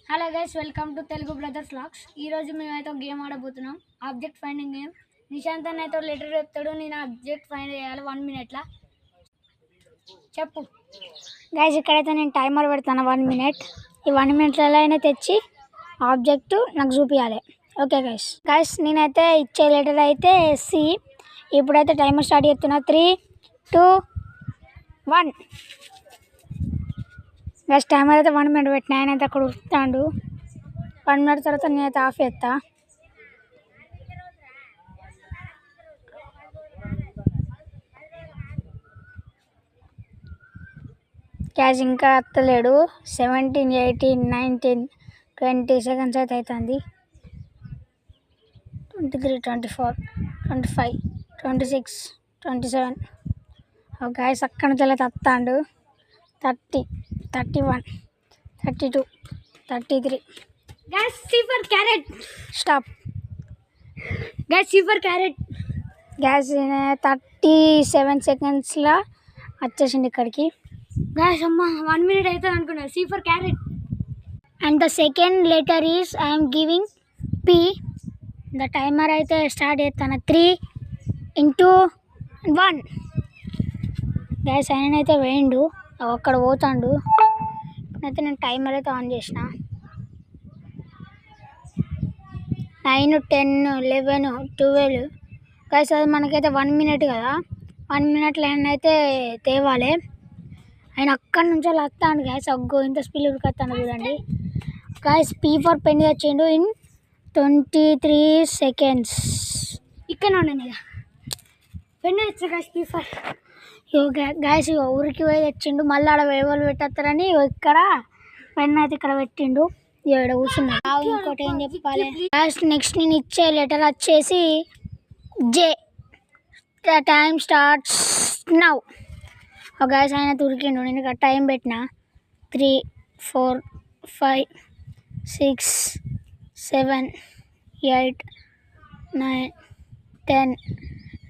Hello guys, welcome to Telugu brothers vlogs. ఈరోజు మేమైతే game ఆడబోతున్నాం, ఆబ్జెక్ట్ ఫైండింగ్ గేమ్. నిశాంత్ అన్న అయితే లెటర్ చెప్తాడు, నేను ఆబ్జెక్ట్ ఫైండ్ చేయాలి 1 మినిట్లో. చెప్పు గైస్, ఇక్కడైతే నేను టైమర్ పెడతాను 1 మినిట్. ఈ 1 మినిట్లలో అయినా తెచ్చి ఆబ్జెక్ట్ నాకు చూపించాలి. ఓకే గైస్, నేనైతే ఇచ్చే లెటర్ అయితే సి. ఇప్పుడైతే టైమర్ స్టార్ట్ చేస్తున్నా. 3, 2, 1. గైస్, టైమర్ అయితే 1 మినిట్ పెట్టిన. ఆయన అయితే అక్కడ ఉరుకుతాడు. 1 మినిట్ తర్వాత నేనైతే ఆఫ్ చేస్తా. క్యాష్ ఇంకా వస్తలేడు. 17, 18, 19, 20 సెకండ్స్ అయితే అవుతుంది. 23, 24, 25, 26, 27. గ్యాస్ అక్కడ నుంచి అయితే వస్తాడు. 30, 31, 32, 33. Guess C for carrot. Stop. Guess C for carrot. Guess 37 సెకండ్స్లో వచ్చేసింది ఇక్కడికి. గ్యాస్ అమ్మ 1 మినిట్ అవుతుంది అనుకున్నా. C for carrot. And the second letter is I'm giving P. The timer అయితే స్టార్ట్ చేస్తాను. 3, 2, 1. గ్యాస్ ఆయన అయితే వేయండు, అక్కడ పోతాడు. ఇప్పుడైతే నేను టైమర్ అయితే ఆన్ చేసిన. 9, 10, 11, 12. గ్యాస్ అది మనకైతే 1 మినిట్ కదా. 1 మినిట్లో ఆయన అయితే తేవాలి. ఆయన అక్కడి నుంచి వస్తాడు. గ్యాస్ అగ్గో ఇంత స్పీడ్ ఉరికొస్తాను చూడండి. గ్యాస్ పీ ఫర్ పెన్ వచ్చిండు ఇన్ 23 సెకండ్స్. ఇక్కడ ఉన్నాను ఇక పెన్ వచ్చా. గ్యాస్ పీ ఫర్ గ్యాస్ ఊరికి పోయి తెచ్చిండు. మళ్ళీ ఆడ వేవలు పెట్టేస్తారని ఇక్కడ పెన్ అయితే ఇక్కడ పెట్టిండు. ఇక్కడ కూర్చున్నా. ఇంకోటి ఏం చెప్పాలి గ్యాస్, నెక్స్ట్ నేను ఇచ్చే లెటర్ వచ్చేసి J. The time starts now. గ్యాస్ ఆయన ఉరికిండు. నేను ఇక్కడ టైం పెట్టిన 3, 4, 5, 6, 7, 8, 9, 10,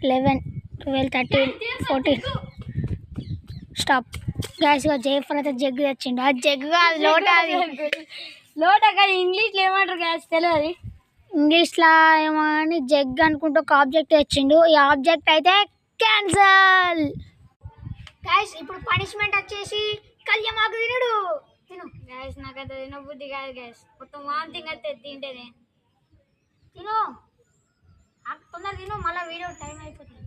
11, 12, 13, 14. స్టాప్. గ్యాస్ జయఫల్ అయితే జగ్గు తెచ్చిండు. అది జగ్గు కాదు, లోటా. అది లోటా కాదు, ఇంగ్లీష్లో ఏమంటారు గ్యాస్ తెలియదు. ఇంగ్లీష్లో ఏమో అని జగ్ అనుకుంటూ ఒక ఆబ్జెక్ట్ తెచ్చిండు. ఈ ఆబ్జెక్ట్ అయితే క్యాన్సల్. గ్యాస్ ఇప్పుడు పనిష్మెంట్ వచ్చేసి కళ్యామాకు తినడు. తిను గ్యాస్, నాకైతే తినబుద్ధి కాదు గ్యాస్. మొత్తం వాంతింగ్ అయితే తింటేనే. తిను తొందర తిను, మళ్ళీ వీడియో టైం అయిపోతుంది.